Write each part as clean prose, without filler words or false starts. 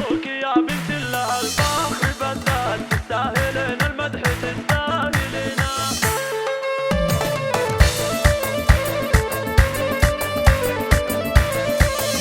مبروك يا بنت الله الفخر بالذات، تستاهلين المدح تستاهلينه.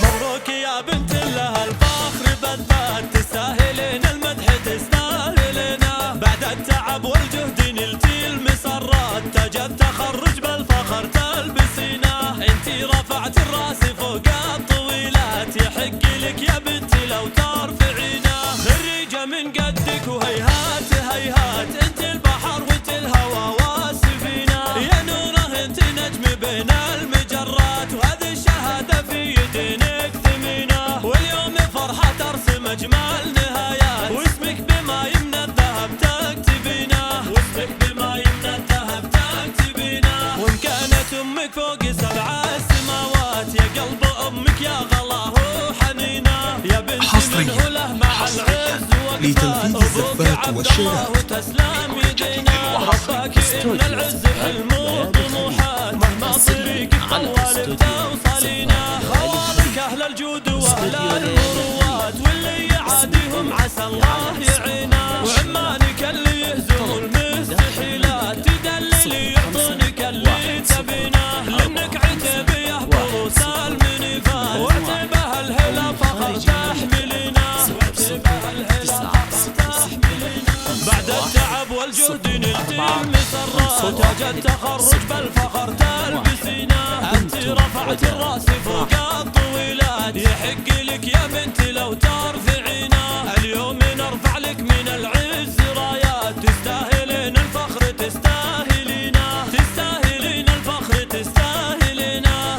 مبروك يا بنت الله الفخر بالذات، تستاهلين المدح تستاهلينه. بعد التعب والجهد نلتي المسرات، تاج التخرج بالفخر تلبسينه. انتي رفعت الراس فوق الطويلات، يحق لك يا بنتي لو ترفعينه. خريجة من قدك وهيهات هيهات، انت البحر وانت الهوى والسفينة. يا نوره انت نجم بين المجرات، وهذه الشهادة في يدينك ثمينة. واليوم فرحة ترسم اجمل نهايات، واسمك بما يمنى الذهب تكتبينه. واسمك بما يمنى الذهب تكتبينه. وان كانت امك فوق 7 السماوات، يا قلب امك يا غلاه وحنينه. يا بنتي منه له مع العز لتنفيذ الزفات والشيلات. وتسلم يدينا. ربك ان العز حلم وطموحات، مهما طريقك طوال بتوصلينا. خوالك اهل الجود واهل المروات، واللي يعاديهم عسى الله يعينه. وعمانك اللي يهزموا المستحيلات، تدللي يعطونك اللي تبينه. لانك عتيبيه بروس المنيفات، وعتيبه الهلا فخر تحملينه. وعتيبه الهلا فخر تحملينه. بعد التعب والجهد نلتي المسرات، تاج التخرج بالفخر تلبسينه. انت رفعت الراس فوق الطويلات، يحق لك يا بنتي لو ترفعينه. اليوم نرفع لك من العز رايات، تستاهلين الفخر تستاهلينه. تستاهلين الفخر تستاهلينه.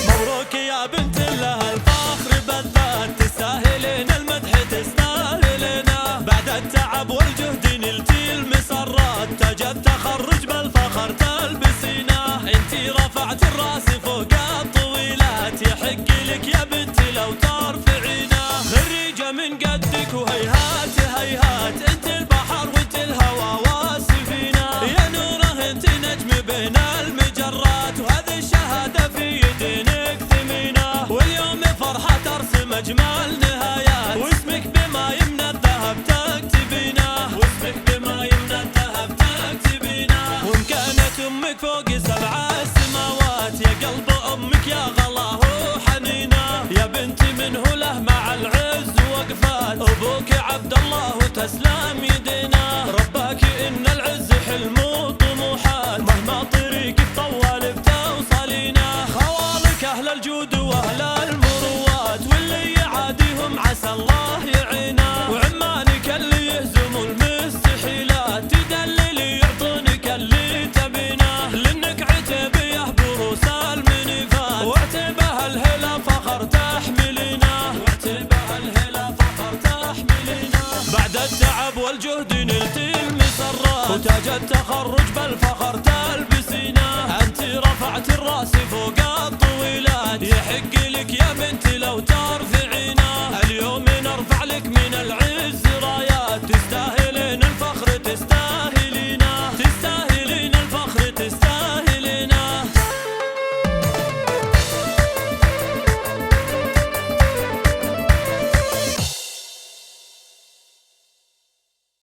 مبروك يا بنت الله الفخر بالذات، تستاهلين المدح تستاهلينه. بعد التعب والجهد نلتي المسرات، تاج التخرج بالفخر تلبسينه. انتي رفعت الراس فوق الطويلات، يحق لك يا بنتي لو ترفعينه. خريجة من قدك وهيهات هيهات، انت البحر وانت الهوى والسفينة. يا نوره انت نجم بين المجرات، وهذه الشهادة في يدينك ثمينة. واليوم فرحة ترسم اجمل نهايات، واسمك بما يمنى الذهب تكتبينه. واسمك بما يمنى الذهب تكتبينه. وان كانت امك فوق 7 السماوات، يا قلب امك يا غلاه وحنينه. يا بنتي منه له مع العز وقفات، ابوك عبد الله وتسلم يدينا. ربك ان العز حلم وطموحات، مهما طريقك طوال بتوصلينه. خوالك اهل الجود واهل المروات، واللي يعاديهم عسى الله يعينه. وعمانك اللي يهزموا المستحيلات، تدللي يعطونك اللي تبينه. لانك عتيبيه بروس المنيفات، وعتيبه الهلا فخر تحملينه. وعتيبه الهلا فخر تحملينه. بعد التعب والجهد نلتي المسرات، وتاج التخرج بالفخر تلبسينه. انت رفعت الراس فوق الطويلات، يحق لك يا بنتي لو